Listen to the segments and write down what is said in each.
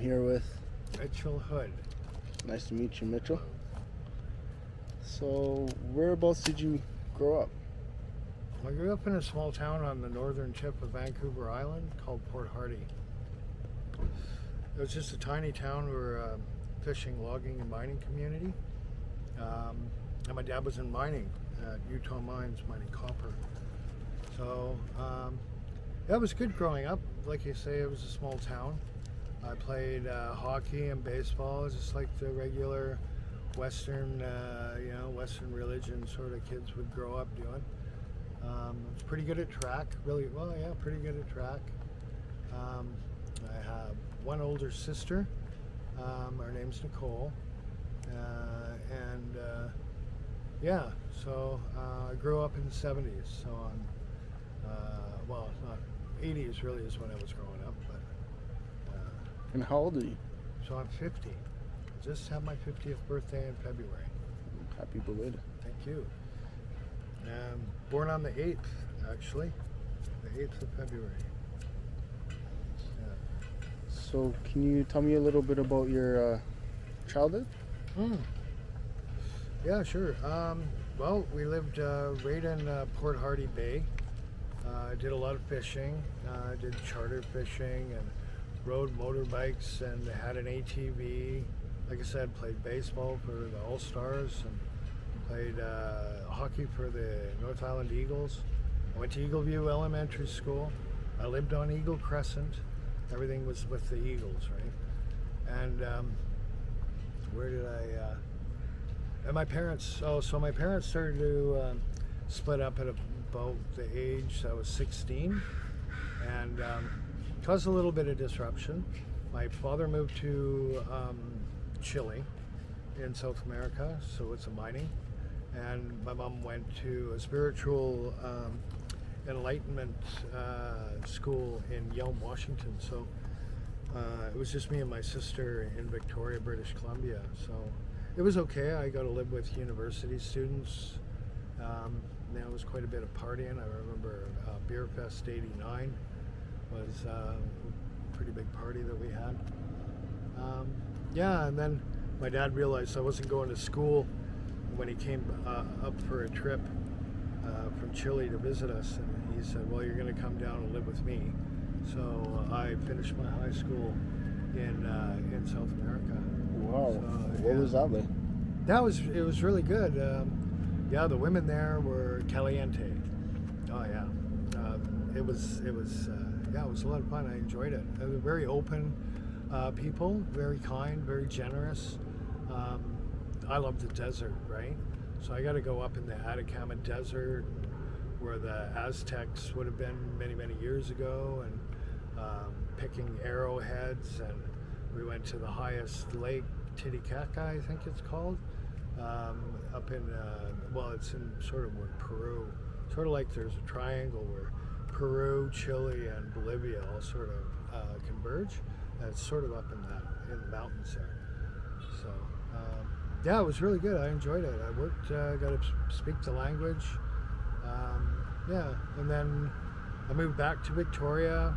here with Mitchell Hood. Nice to meet you, Mitchell. So, whereabouts did you grow up? I grew up in a small town on the northern tip of Vancouver Island called Port Hardy. It was just a tiny town. We were a fishing, logging, and mining community. And my dad was in mining at Utah Mines, mining copper. So, it was good growing up. Like you say, it was a small town. I played hockey and baseball, just like the regular Western, Western religion sort of kids would grow up doing. I was pretty good at track, pretty good at track. I have one older sister. Her name's Nicole. So I grew up in the 70s. So not 80s really is when I was growing up. But And how old are you? so I'm 50. I just had my 50th birthday in February. Happy belated. Thank you. Born on the 8th, actually. The 8th of February. So, can you tell me a little bit about your childhood? Yeah, sure. Well, we lived right in Port Hardy Bay. I did a lot of fishing. I did charter fishing and rode motorbikes and had an ATV. Like I said, played baseball for the All-Stars and played hockey for the North Island Eagles. I went to Eagleview Elementary School. I lived on Eagle Crescent. Everything was with the Eagles, right? And where did I... and my parents... so my parents started to split up at about the age I was 16. And caused a little bit of disruption. My father moved to Chile in South America, so it's a mining. And my mom went to a spiritual enlightenment school in Yelm, Washington. So it was just me and my sister in Victoria, British Columbia. So it was okay. I got to live with university students. There was quite a bit of partying. I remember Beer Fest '89 was a pretty big party that we had. And then my dad realized I wasn't going to school when he came up for a trip from Chile to visit us, and he said, well, you're going to come down and live with me. So I finished my high school in South America. Wow. So, what was that like? It was really good. The women there were caliente. Oh yeah. It was a lot of fun. I enjoyed it. They were very open people, very kind, very generous. I love the desert, right? So I got to go up in the Atacama Desert where the Aztecs would have been many, many years ago, and picking arrowheads. And we went to the highest lake, Titicaca, I think it's called, up in, it's in sort of where Peru, sort of like there's a triangle where Peru, Chile, and Bolivia all sort of converge. And it's sort of up in the mountains there. So, it was really good. I enjoyed it. I worked, got to speak the language. And then I moved back to Victoria,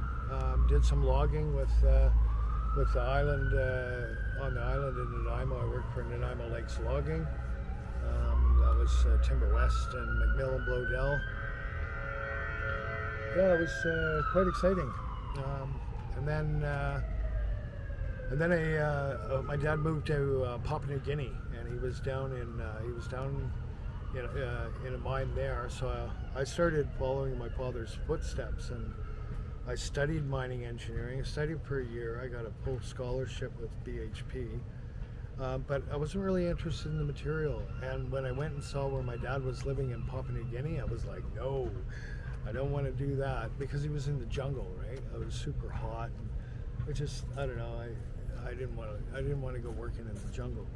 did some logging with the island, on the island in Nanaimo. I worked for Nanaimo Lakes Logging. That was Timber West and McMill and Blodell. It was quite exciting. My dad moved to Papua New Guinea, and he was down in a mine there. So I started following my father's footsteps, and I studied mining engineering. I studied for a year. I got a full scholarship with BHP, but I wasn't really interested in the material. And when I went and saw where my dad was living in Papua New Guinea, I was like, no, I don't want to do that, because he was in the jungle, right? It was super hot. And I don't know. I didn't want to go working in the jungle,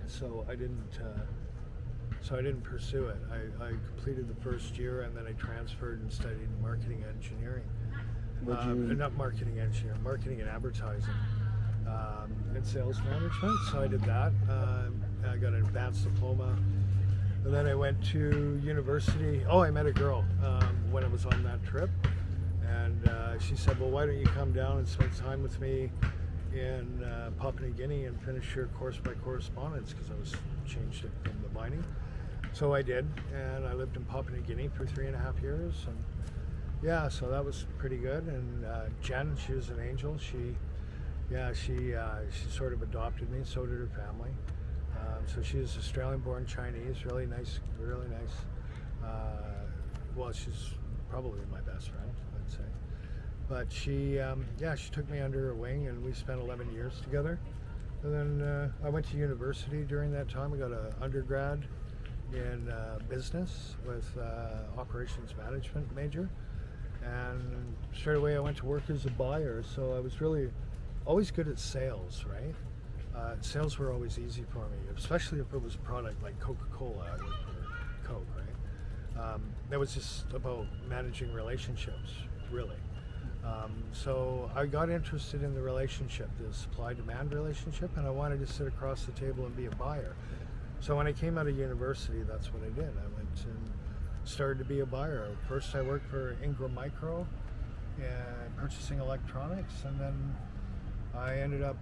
so I didn't pursue it. I completed the first year, and then I transferred and studied marketing engineering. Not marketing engineering, marketing and advertising, and sales management. So I did that. I got an advanced diploma, and then I went to university. I met a girl when I was on that trip, and she said, well, why don't you come down and spend time with me in Papua New Guinea and finish your course by correspondence because I was changed it from the mining. So I did, and I lived in Papua New Guinea for 3.5 years, and yeah, so that was pretty good. And Jen, she was an angel. She sort of adopted me. So did her family. So she is Australian-born Chinese, really nice, really nice. Well, she's probably my best friend, I'd say. But she took me under her wing, and we spent 11 years together. And then I went to university during that time. I got an undergrad in business with operations management major, and straight away I went to work as a buyer. So I was really always good at sales, right? Sales were always easy for me, especially if it was a product like Coca-Cola. I worked for Coke, right? That was just about managing relationships, really. So I got interested in the relationship, the supply-demand relationship, and I wanted to sit across the table and be a buyer. So when I came out of university, that's what I did. I went and started to be a buyer. First I worked for Ingram Micro, purchasing electronics, and then I ended up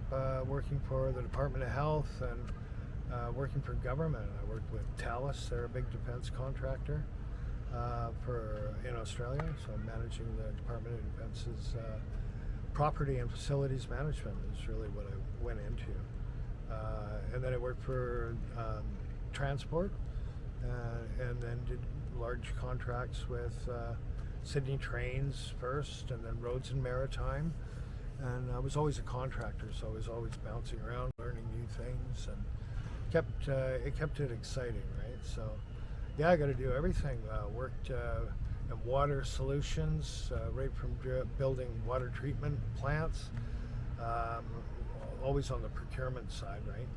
working for the Department of Health and working for government. I worked with Thales, they're a big defense contractor in Australia, so managing the Department of Defense's property and facilities management is really what I went into. And then I worked for transport, and then did large contracts with Sydney Trains first, and then Roads and Maritime. And I was always a contractor, so I was always bouncing around, learning new things, and it kept it exciting, right? So, yeah, I got to do everything. Worked in water solutions, right from building water treatment plants, always on the procurement side, right?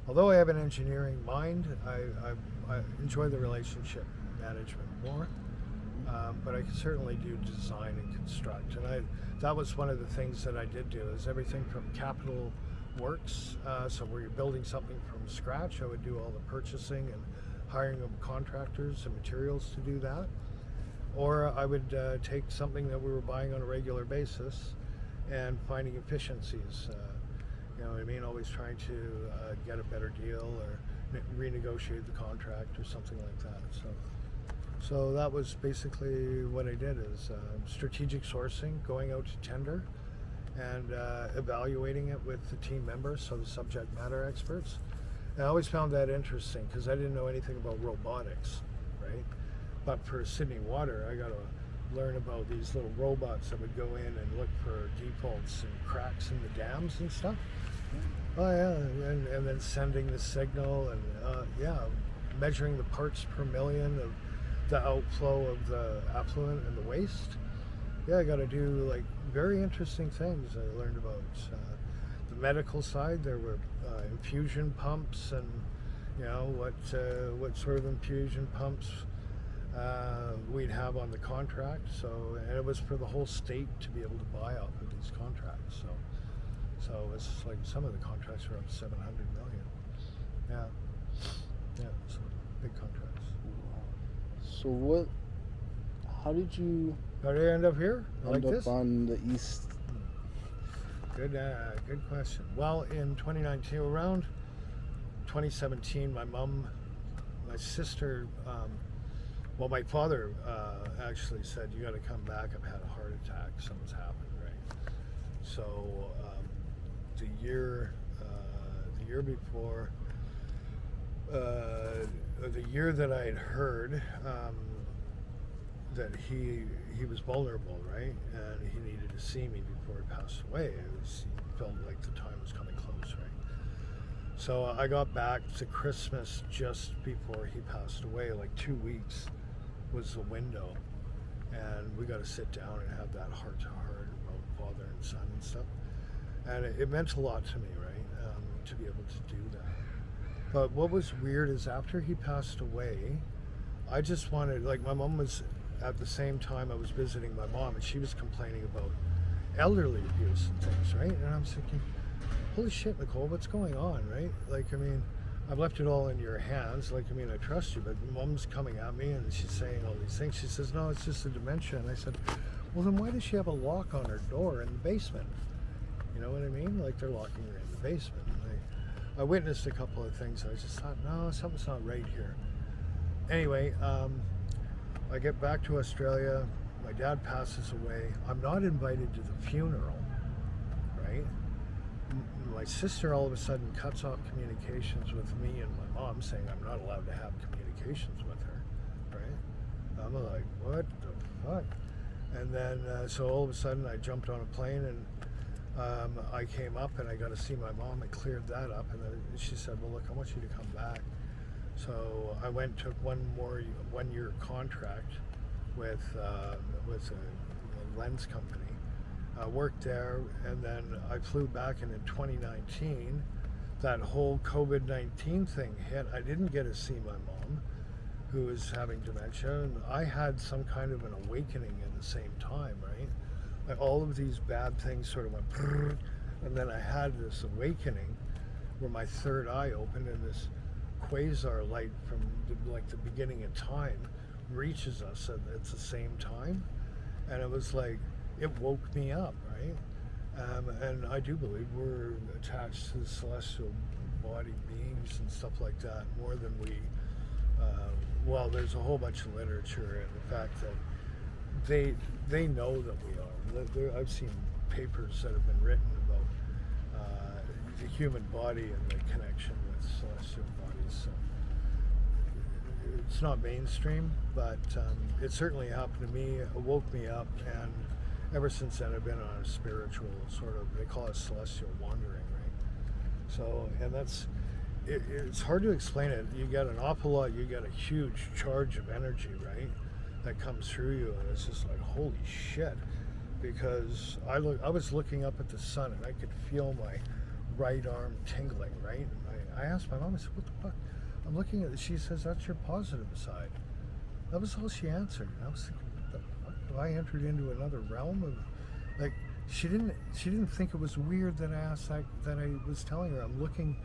Although I have an engineering mind, I enjoy the relationship management more. But I can certainly do design and construct, and that was one of the things that I did do, is everything from capital works, so where you're building something from scratch. I would do all the purchasing and hiring of contractors and materials to do that, or I would take something that we were buying on a regular basis and finding efficiencies, you know what I mean, always trying to get a better deal or renegotiate the contract or something like that. So that was basically what I did, is strategic sourcing, going out to tender and evaluating it with the team members, so the subject matter experts. And I always found that interesting because I didn't know anything about robotics, right? But for Sydney Water, I got to learn about these little robots that would go in and look for defaults and cracks in the dams and stuff. Oh yeah, and then sending the signal and measuring the parts per million of the outflow of the affluent and the waste. Yeah, I got to do like very interesting things. I learned about the medical side. There were infusion pumps, and you know what sort of infusion pumps we'd have on the contract. So, and it was for the whole state to be able to buy off of these contracts. So it's like some of the contracts were up to 700 million. Yeah, so big contracts. So how did you end up here? end up on the East? Good question. Well, in 2019, around 2017, my sister, my father actually said, "You got to come back. I've had a heart attack. Something's happened." Right. So the year before. The year that I had heard that he was vulnerable, right, and he needed to see me before he passed away. He felt like the time was coming close, right? So I got back to Christmas just before he passed away. Like 2 weeks was the window, and we got to sit down and have that heart-to-heart about father and son and stuff. And it meant a lot to me, right, to be able to do that. But what was weird is after he passed away, I just wanted, like, my mom was, at the same time I was visiting my mom, and she was complaining about elderly abuse and things, right? And I'm thinking, holy shit, Nicole, what's going on, right? Like, I mean, I've left it all in your hands. Like, I mean, I trust you, but mom's coming at me and she's saying all these things. She says, no, it's just a dementia. And I said, well, then why does she have a lock on her door in the basement? You know what I mean? Like they're locking her in the basement. I witnessed a couple of things. I just thought, no, something's not right here. Anyway, I get back to Australia. My dad passes away. I'm not invited to the funeral, right? My sister all of a sudden cuts off communications with me and my mom, saying I'm not allowed to have communications with her, right? I'm like, what the fuck? And then, so all of a sudden I jumped on a plane and I came up and I got to see my mom and cleared that up. And then she said, well, look, I want you to come back. So I went, took one year contract with a lens company. I worked there, and then I flew back, and in 2019, that whole COVID-19 thing hit. I didn't get to see my mom, who was having dementia, and I had some kind of an awakening at the same time, right? Like all of these bad things sort of went, and then I had this awakening where my third eye opened, and this quasar light from the beginning of time reaches us at the same time, and it was like it woke me up, right? And I do believe we're attached to the celestial body beings and stuff like that more than we. Well, there's a whole bunch of literature and the fact that they know that we are. I've seen papers that have been written about the human body and the connection with celestial bodies. So it's not mainstream, but it certainly happened to me. It woke me up, and ever since then I've been on a spiritual sort of, they call it celestial wandering, right? So, and that's, it's hard to explain it. You get an awful lot, you get a huge charge of energy, right? That comes through you, and it's just like, holy shit. Because I was looking up at the sun, and I could feel my right arm tingling, right? And I asked my mom, I said, what the fuck? I'm looking at it. She says, that's your positive side. That was all she answered. And I was thinking, what the fuck? Have I entered into another realm of, like, she didn't think it was weird that I asked that I was telling her. I'm looking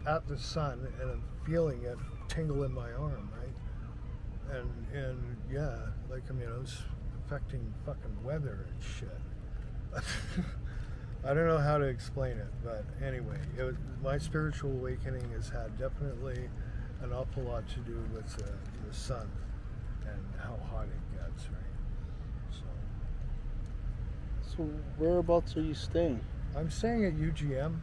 at the sun and I'm feeling it tingle in my arm, right? And yeah, like, I mean, it was affecting fucking weather and shit. I don't know how to explain it, but anyway, my spiritual awakening has had definitely an awful lot to do with the sun and how hot it gets, right? So whereabouts are you staying? I'm staying at UGM.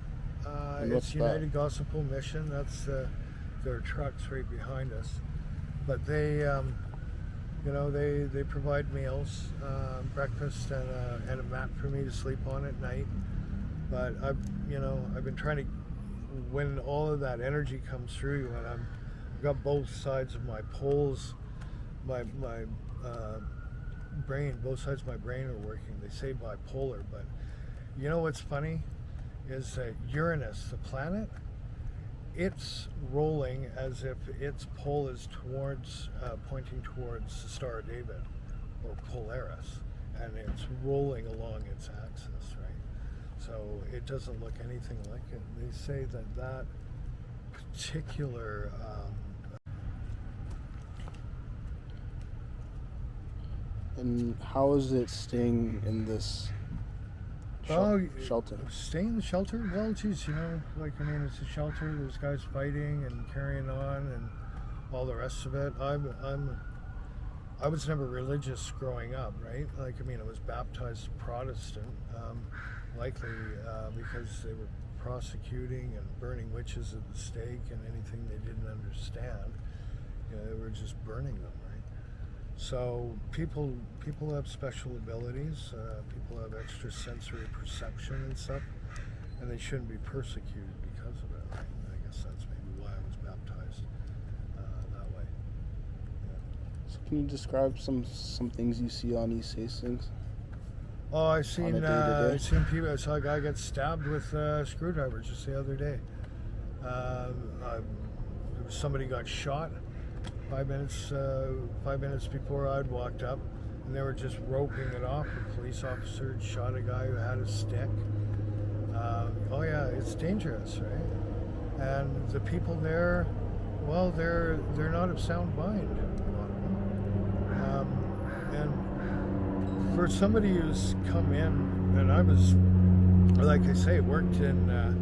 It's United Gospel Mission. That's their trucks right behind us. But they, they provide meals, breakfast, and a mat for me to sleep on at night. But I've been trying to, when all of that energy comes through you, and I've got both sides of my poles, my brain, both sides of my brain are working. They say bipolar, but you know what's funny is that Uranus, the planet, it's rolling as if its pole is pointing towards the Star of David, or Polaris, and it's rolling along its axis, right? So it doesn't look anything like it. They say that particular And how is it staying in this shelter? Stay in the shelter? Well, geez, it's a shelter. There's guys fighting and carrying on and all the rest of it. I was never religious growing up, right? I was baptized Protestant, likely because they were prosecuting and burning witches at the stake and anything they didn't understand. They were just burning them, right? So people have special abilities. People have extrasensory perception and stuff, and they shouldn't be persecuted because of it, right? I guess that's maybe why I was baptized that way. Yeah. So can you describe some things you see on East Hastings? Oh, I seen people. I saw a guy get stabbed with screwdrivers just the other day. Somebody got shot 5 minutes before I'd walked up, and they were just roping it off. A police officer shot a guy who had a stick. Oh yeah, it's dangerous, right? And the people there, well, they're not of sound mind, a lot of them. And for somebody who's come in, and I was like I say, worked in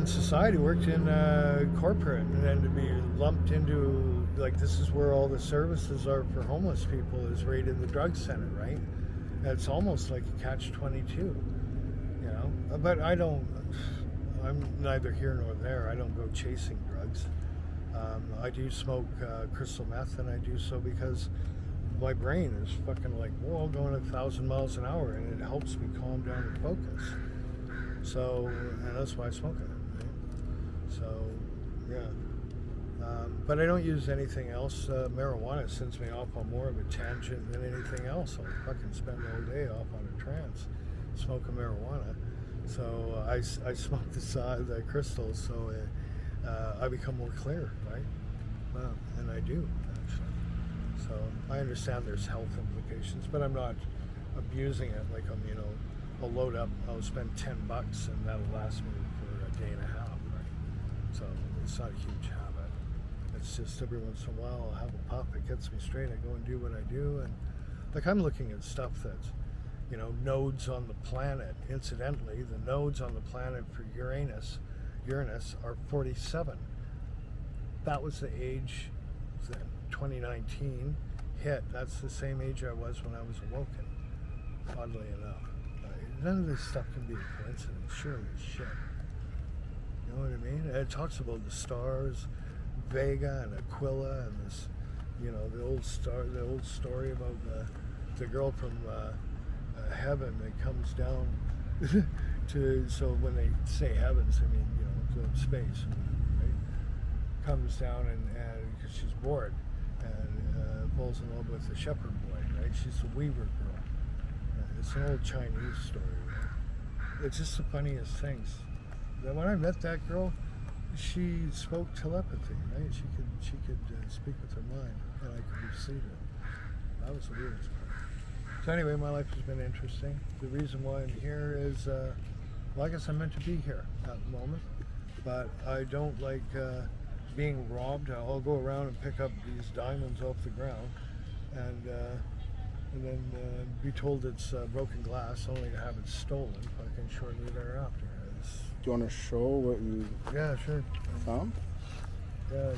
society, worked in corporate, and then to be lumped into, like, this is where all the services are for homeless people, is right in the drug center, right? It's almost like a catch-22, you know. But I'm neither here nor there. I don't go chasing drugs. I do smoke crystal meth, and I do so because my brain is fucking like, well, going 1,000 miles an hour, and it helps me calm down and focus. So, and that's why I smoke it. Right? So, yeah. But I don't use anything else. Marijuana sends me off on more of a tangent than anything else. I'll fucking spend all day off on a trance smoking marijuana. So I smoke the crystals, so I become more clear, right? Well, and I do, actually. So I understand there's health implications, but I'm not abusing it like I'm, I'll load up, I'll spend $10 and that'll last me for a day and a half, right? So it's not a huge habit. It's just every once in a while I'll have a puff, it gets me straight, I go and do what I do, and like I'm looking at stuff that's, nodes on the planet. Incidentally, the nodes on the planet for Uranus are 47. That was the age that 2019 hit. That's the same age I was when I was awoken, oddly enough. None of this stuff can be a coincidence, surely as shit. You know what I mean? And it talks about the stars, Vega and Aquila, and this, the old story about the girl from heaven that comes down so when they say heavens, I mean, to space, right? Comes down and because she's bored and falls in love with the shepherd boy, right? She's the weaver girl. It's an old Chinese story, right? It's just the funniest things. Then when I met that girl, she spoke telepathy, right? She could speak with her mind, and I could receive it. That was the weirdest part. So anyway, my life has been interesting. The reason why I'm here is, well, I guess I'm meant to be here at the moment, but I don't like being robbed. I'll go around and pick up these diamonds off the ground, and then be told it's broken glass, only to have it stolen fucking shortly thereafter. Do you want to show what you sure found? Yeah.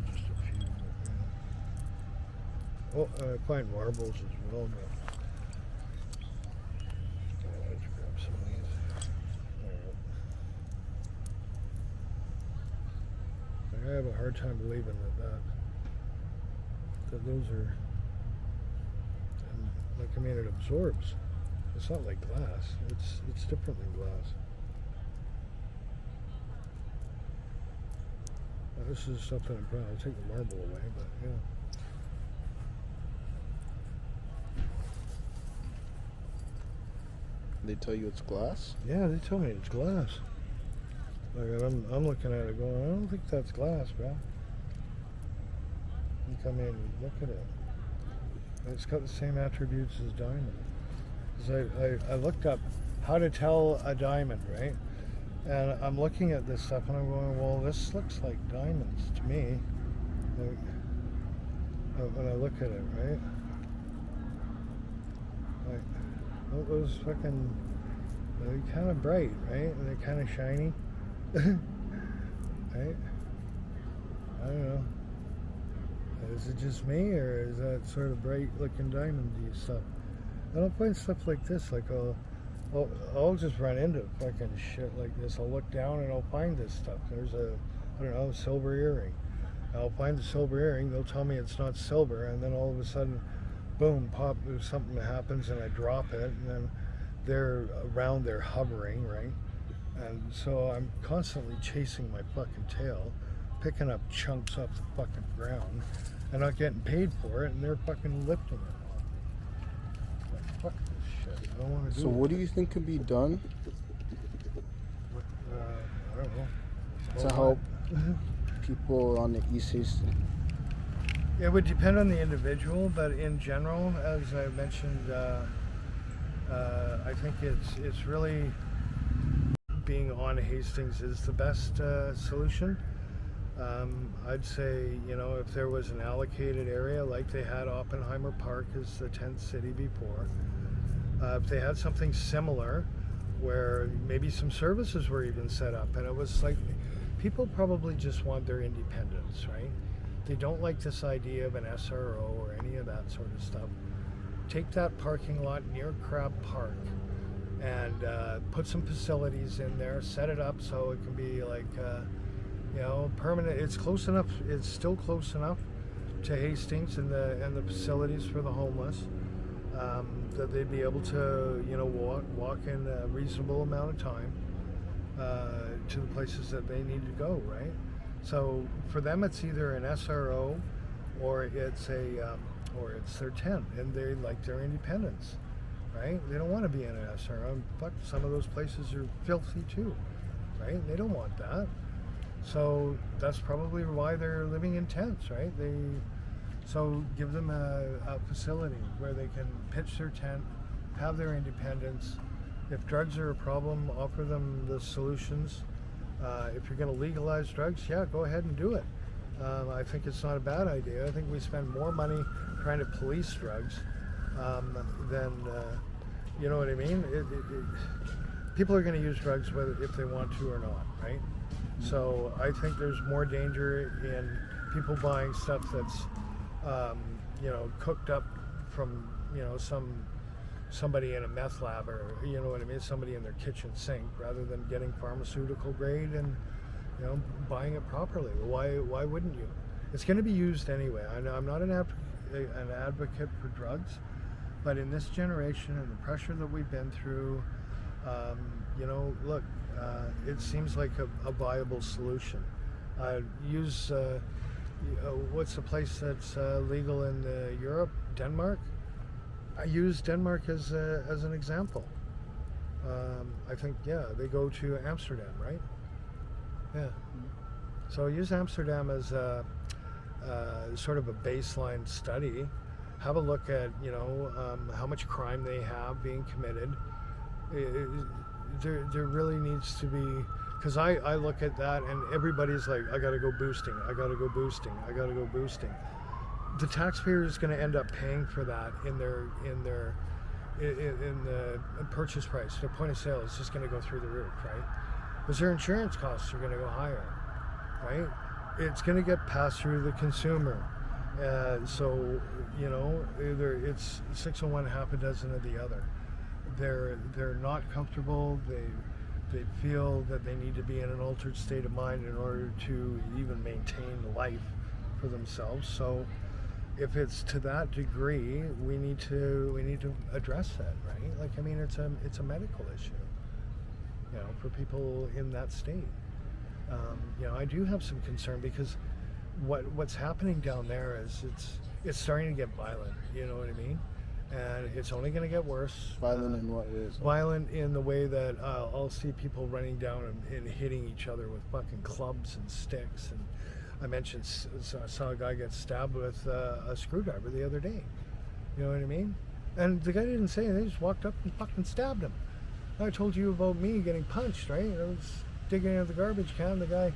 Just a few. Oh, I find marbles as well, but let's grab some of these. All right. I have a hard time believing that those are, it absorbs. It's not like glass. It's different than glass. This is stuff that I'm proud. I'll take the marble away, but yeah. They tell you it's glass? Yeah, they tell me it's glass. Like I'm looking at it going, I don't think that's glass, bro. You come in and look at it. It's got the same attributes as diamond. Because I looked up how to tell a diamond, right? And I'm looking at this stuff and I'm going, well, this looks like diamonds to me. Like, when I look at it, right? Like, those fucking, they're kind of bright, right? And they're kind of shiny. Right? I don't know. Is it just me, or is that sort of bright looking diamondy stuff? I don't find stuff like this. Like I'll just run into fucking shit like this. I'll look down and I'll find this stuff. There's a silver earring. I'll find the silver earring. They'll tell me it's not silver, and then all of a sudden, boom, pop, there's something that happens, and I drop it, and then they're around there hovering, right? And so I'm constantly chasing my fucking tail, picking up chunks off the fucking ground, and not getting paid for it, and they're fucking lifting it. Like, fuck this shit. I don't want to do it. So what do you think could be done I don't know. to help people on the East Hastings? It would depend on the individual, but in general, as I mentioned, I think it's really being on Hastings is the best solution. I'd say, if there was an allocated area like they had Oppenheimer Park as the tent city before, if they had something similar where maybe some services were even set up, and it was like, people probably just want their independence, right? They don't like this idea of an SRO or any of that sort of stuff. Take that parking lot near Crab Park and put some facilities in there, set it up so it can be like, permanent. It's close enough, it's still close enough to Hastings and the facilities for the homeless, that they'd be able to, walk in a reasonable amount of time to the places that they need to go, right? So for them, it's either an SRO or it's their tent, and they like their independence, right? They don't want to be in an SRO. But some of those places are filthy too, right? They don't want that. So that's probably why they're living in tents, right? So give them a facility where they can pitch their tent, have their independence. If drugs are a problem, offer them the solutions. If you're going to legalize drugs, go ahead and do it. I think it's not a bad idea. I think we spend more money trying to police drugs than, you know what I mean? People are going to use drugs whether if they want to or not, right? So I think there's more danger in people buying stuff that's, cooked up from, somebody in a meth lab, or somebody in their kitchen sink, rather than getting pharmaceutical grade and buying it properly. Why wouldn't you? It's going to be used anyway. I'm not an advocate for drugs, but in this generation and the pressure that we've been through, it seems like a viable solution. Use what's the place that's legal in Europe? Denmark. I use Denmark as an example. I think, they go to Amsterdam, right? Yeah. So use Amsterdam as sort of a baseline study. Have a look at, how much crime they have being committed. There really needs to be, because I look at that and everybody's like, I gotta go boosting. The taxpayer is going to end up paying for that in the purchase price. Their point of sale is just going to go through the roof, right? Because their insurance costs are going to go higher, right? It's going to get passed through the consumer. So either it's 6 of one, half a dozen of the other. They're not comfortable. They feel that they need to be in an altered state of mind in order to even maintain life for themselves. So if it's to that degree, we need to address that, right? Like, I mean, it's a medical issue, for people in that state. I do have some concern because what's happening down there is it's starting to get violent. You know what I mean? And it's only going to get worse. Violent in what ways? Violent in the way that I'll see people running down and hitting each other with fucking clubs and sticks. And I mentioned, I saw a guy get stabbed with a screwdriver the other day. You know what I mean? And the guy didn't say anything, he just walked up and fucking stabbed him. I told you about me getting punched, right? I was digging out the garbage can. The guy,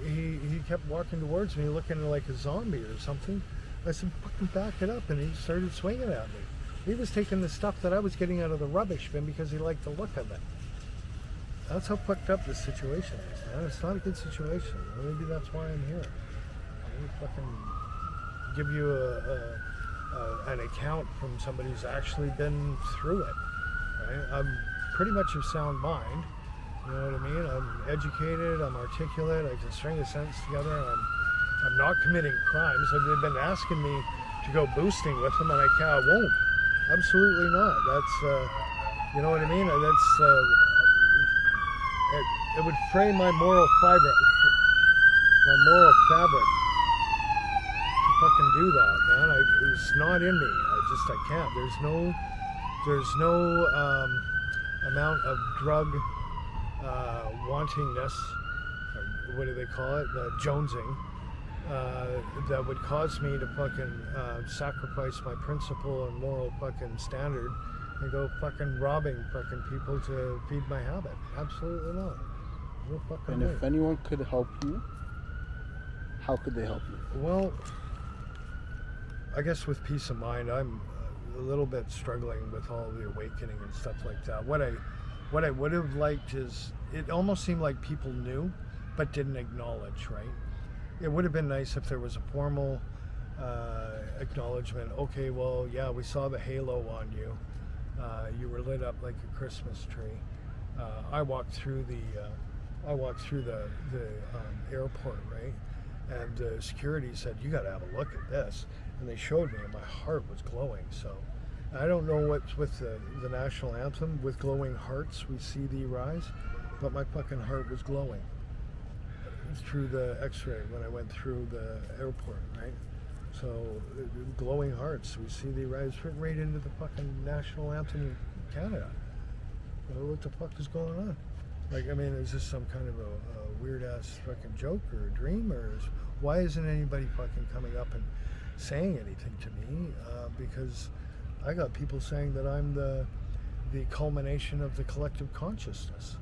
he kept walking towards me looking like a zombie or something. I said, fucking back it up, and he started swinging at me. He was taking the stuff that I was getting out of the rubbish bin because he liked the look of it. That's how fucked up this situation is, man. It's not a good situation. Maybe that's why I'm here. Let me fucking give you an account from somebody who's actually been through it. Right? I'm pretty much of sound mind. You know what I mean? I'm educated, I'm articulate, I can string a sentence together, and I'm not committing crimes. They've been asking me to go boosting with them, and I won't. Absolutely not. That's, you know what I mean? It would fray my moral fabric to fucking do that, man. It's not in me. I can't. There's no amount of drug wantingness, or what do they call it? Jonesing. That would cause me to fucking sacrifice my principle and moral fucking standard and go fucking robbing fucking people to feed my habit. Absolutely not. No fucking And way. if anyone could help you, how could they help you? Well, I guess with peace of mind, I'm a little bit struggling with all the awakening and stuff like that. What I would have liked is, it almost seemed like people knew but didn't acknowledge, right? It would have been nice if there was a formal acknowledgement. Okay, well, yeah, we saw the halo on you. You were lit up like a Christmas tree. I walked through the airport, right? And security said, "You got to have a look at this." And they showed me, and my heart was glowing. So I don't know what's with the national anthem. With glowing hearts, we see thee rise. But my fucking heart was glowing through the x-ray when I went through the airport, right? So glowing hearts, we see thee rise, written right into the fucking national anthem of Canada. What the fuck is going on? Like, I mean, is this some kind of a weird ass fucking joke or a dream, or why isn't anybody fucking coming up and saying anything to me? Because I got people saying that I'm the culmination of the collective consciousness.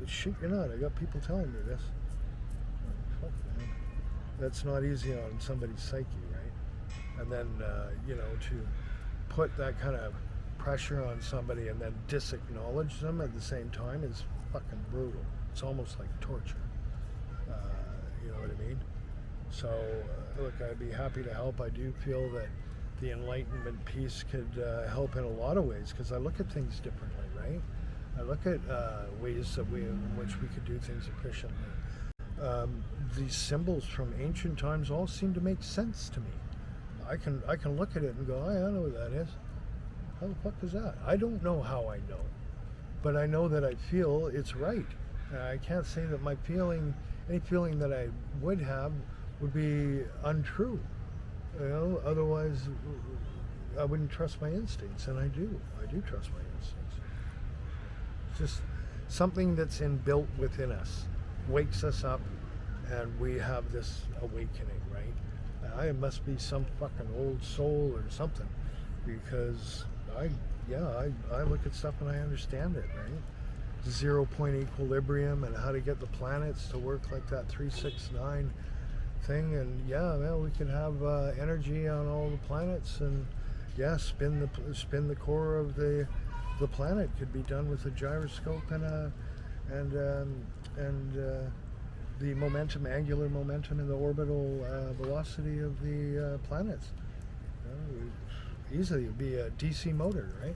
Shit, you're not. I got people telling me this. Fuck, man. That's not easy on somebody's psyche, right? And then, to put that kind of pressure on somebody and then disacknowledge them at the same time is fucking brutal. It's almost like torture. You know what I mean? So, look, I'd be happy to help. I do feel that the Enlightenment piece could help in a lot of ways, because I look at things differently, right? I look at ways in which we could do things efficiently. These symbols from ancient times all seem to make sense to me. I can look at it and go, I know what that is. How the fuck is that? I don't know how I know, but I know that I feel it's right. I can't say that any feeling that I would have would be untrue. Otherwise I wouldn't trust my instincts, and I do trust my instincts. It's just something that's inbuilt within us, wakes us up, and we have this awakening, right? I must be some fucking old soul or something, because I look at stuff and I understand it, right? 0 point equilibrium and how to get the planets to work like that 369 thing, and we can have energy on all the planets, and spin the core of the planet could be done with a gyroscope and the momentum, angular momentum, and the orbital velocity of the planets. Easily, it'd be a DC motor, right?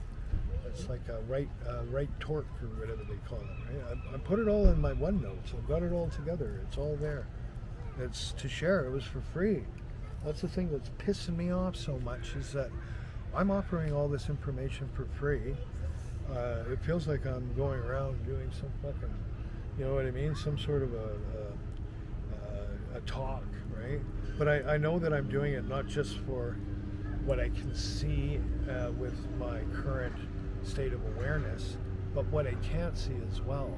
It's like a right torque, or whatever they call it, right? I put it all in my OneNote, so I've got it all together. It's all there. It's to share. It was for free. That's the thing that's pissing me off so much, is that I'm offering all this information for free. It feels like I'm going around doing some fucking, you know what I mean? Some sort of a talk, right? But I know that I'm doing it not just for what I can see with my current state of awareness, but what I can't see as well,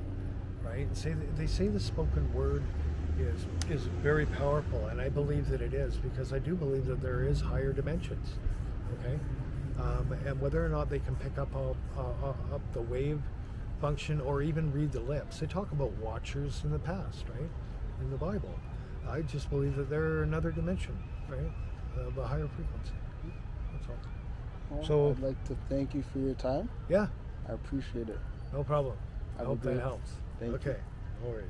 right? They say the spoken word is very powerful, and I believe that it is, because I do believe that there is higher dimensions, okay? And whether or not they can pick up the wave function or even read the lips. They talk about watchers in the past, right? In the Bible. I just believe that they're another dimension, right? Of a higher frequency. That's all. Well, So I'd like to thank you for your time. yeah, I appreciate it. no problem. I Have a hope that great- helps. Thank you. Okay, all right.